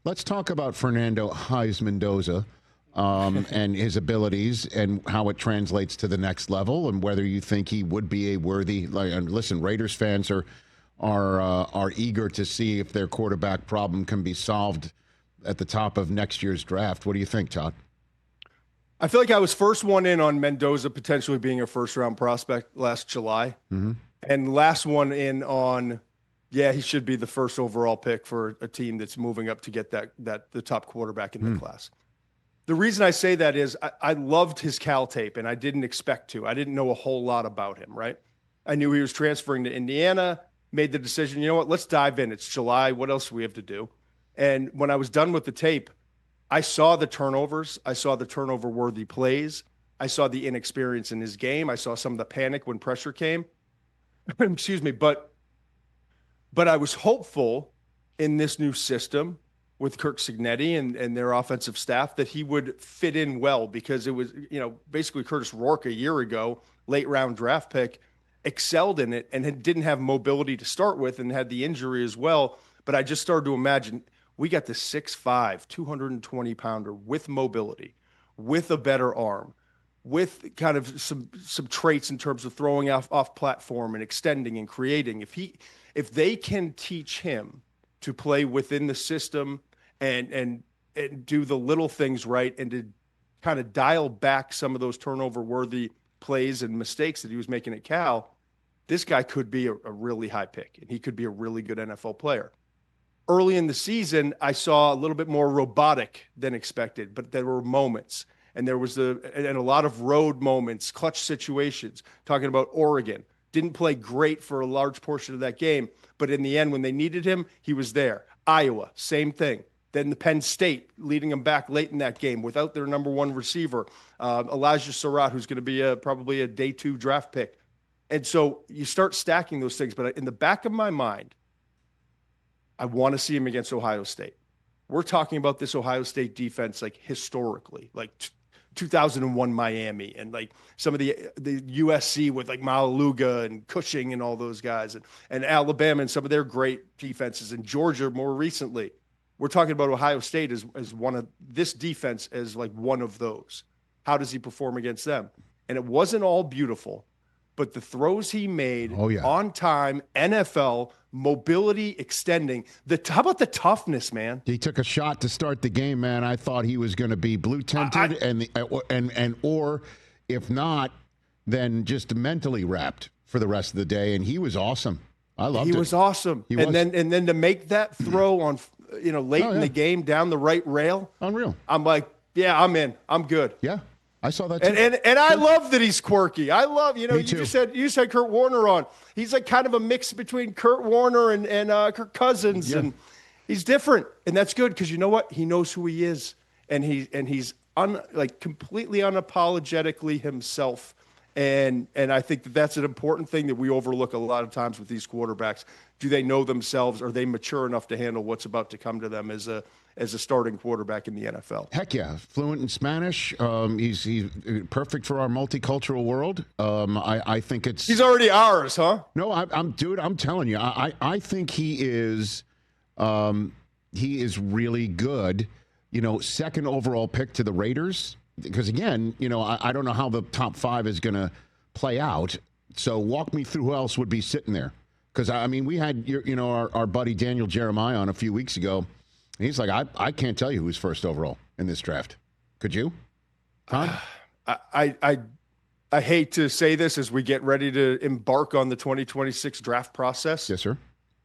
Let's talk about Fernando Mendoza and his abilities and how it translates to the next level, and whether you think he would be a worthy. And listen, Raiders fans are eager to see if their quarterback problem can be solved at the top of next year's draft. What do you think, Todd? I feel like I was first one in on Mendoza potentially being a first-round prospect last July, and last one in on, he should be the first overall pick for a team that's moving up to get the top quarterback in the class. The reason I say that is I loved his Cal tape, and I didn't expect to. I didn't know a whole lot about him, right? I knew he was transferring to Indiana, made the decision, you know what, let's dive in. It's July. What else do we have to do? And when I was done with the tape, I saw the turnovers. I saw the turnover-worthy plays. I saw the inexperience in his game. I saw some of the panic when pressure came. Excuse me. But I was hopeful in this new system with Kirk Cignetti and their offensive staff that he would fit in well, because it was, basically Curtis Rourke a year ago, late-round draft pick, excelled in it and didn't have mobility to start with and had the injury as well. But I just started to imagine – we got the 6'5", 220-pounder with mobility, with a better arm, with kind of some traits in terms of throwing off platform and extending and creating. If they can teach him to play within the system and do the little things right, and to kind of dial back some of those turnover-worthy plays and mistakes that he was making at Cal, this guy could be a really high pick, and he could be a really good NFL player. Early in the season, I saw a little bit more robotic than expected, but there were moments, and there was a lot of road moments, clutch situations. Talking about Oregon, didn't play great for a large portion of that game, but in the end, when they needed him, he was there. Iowa, same thing. Then the Penn State leading them back late in that game without their number one receiver, Elijah Surratt, who's going to be probably a day 2 draft pick. And so you start stacking those things, but in the back of my mind, I want to see him against Ohio State. We're talking about this Ohio State defense like historically, like 2001 Miami, and like some of the USC with like Malaluga and Cushing and all those guys, and Alabama and some of their great defenses, and Georgia more recently. We're talking about Ohio State as one of this defense as like one of those. How does he perform against them? And it wasn't all beautiful, but the throws he made on time, NFL, mobility, extending. How about the toughness, man? He took a shot to start the game, man. I thought he was going to be blue tinted, or if not, then just mentally wrapped for the rest of the day. And he was awesome. I loved it. He was awesome. And then to make that throw on, late in the game down the right rail, unreal. I'm like, yeah, I'm in. I'm good. Yeah. I saw that too. And I love that he's quirky. I love, you just said Kurt Warner on. He's like kind of a mix between Kurt Warner and Kirk Cousins, and he's different, and that's good, because you know what? He knows who he is, and he's completely unapologetically himself, and I think that's an important thing that we overlook a lot of times with these quarterbacks. Do they know themselves? Are they mature enough to handle what's about to come to them as a starting quarterback in the NFL? Heck yeah. Fluent in Spanish. He's perfect for our multicultural world. I think he's already ours, huh? No, I'm telling you, I think he is really good. Second overall pick to the Raiders, because again, I don't know how the top 5 is going to play out. So walk me through who else would be sitting there. Because we had our buddy Daniel Jeremiah on a few weeks ago. He's like, I can't tell you who's first overall in this draft. Could you, Todd? I hate to say this as we get ready to embark on the 2026 draft process. Yes, sir.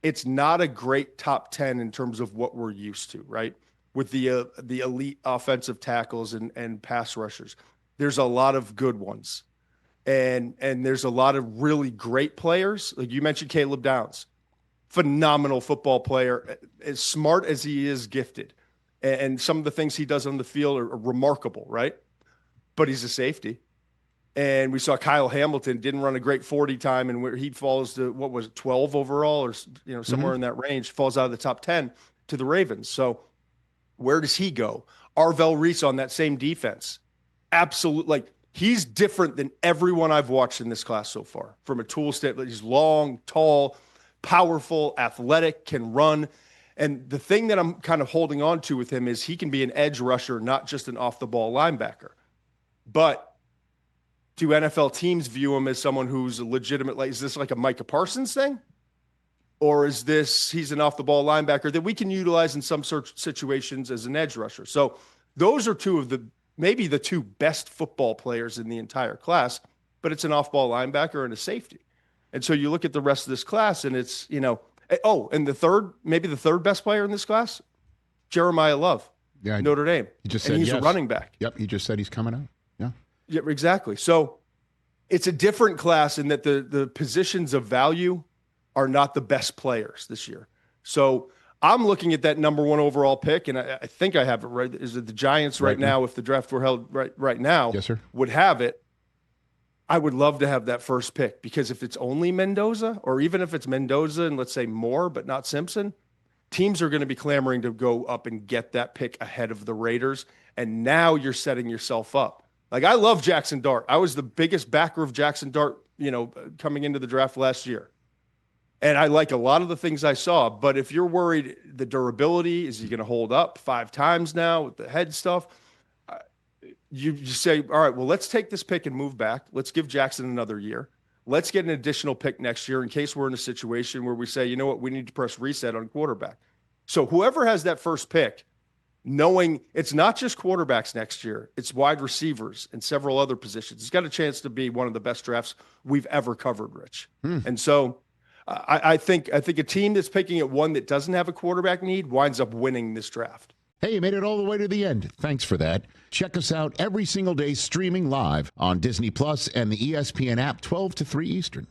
It's not a great top 10 in terms of what we're used to, right? With the elite offensive tackles and pass rushers. There's a lot of good ones. And there's a lot of really great players. Like you mentioned, Caleb Downs. Phenomenal football player, as smart as he is gifted. And some of the things he does on the field are remarkable, right? But he's a safety. And we saw Kyle Hamilton didn't run a great 40 time, and where he falls to, 12 overall, or somewhere in that range, falls out of the top 10 to the Ravens. So where does he go? Arvell Reese on that same defense. Absolutely. He's different than everyone I've watched in this class so far. From a tool standpoint, he's long, tall, powerful, athletic, can run. And the thing that I'm kind of holding on to with him is he can be an edge rusher, not just an off-the-ball linebacker. But do NFL teams view him as someone who's a legitimate, like, is this like a Micah Parsons thing? Or is this, he's an off-the-ball linebacker that we can utilize in some situations as an edge rusher? So those are two of maybe the two best football players in the entire class, but it's an off-ball linebacker and a safety. And so you look at the rest of this class and it's, and maybe the third best player in this class, Jeremiah Love, Notre Dame. He just said he's yes. a running back. Yep, he just said he's coming out. Yeah, exactly. So it's a different class in that the positions of value are not the best players this year. So I'm looking at that number 1 overall pick, and I think I have it right. Is it the Giants right now, if the draft were held right now, yes, sir, would have it? I would love to have that first pick, because if it's only Mendoza, or even if it's Mendoza and let's say Moore, but not Simpson, teams are going to be clamoring to go up and get that pick ahead of the Raiders. And now you're setting yourself up. Like, I love Jackson Dart. I was the biggest backer of Jackson Dart, coming into the draft last year. And I like a lot of the things I saw. But if you're worried the durability, is he going to hold up 5 times now with the head stuff? You just say, all right, well, let's take this pick and move back. Let's give Jackson another year. Let's get an additional pick next year in case we're in a situation where we say, you know what, we need to press reset on quarterback. So whoever has that first pick, knowing it's not just quarterbacks next year, it's wide receivers and several other positions. It's got a chance to be one of the best drafts we've ever covered, Rich. And so I think a team that's picking at 1 that doesn't have a quarterback need winds up winning this draft. Hey, you made it all the way to the end. Thanks for that. Check us out every single day streaming live on Disney Plus and the ESPN app 12 to 3 Eastern.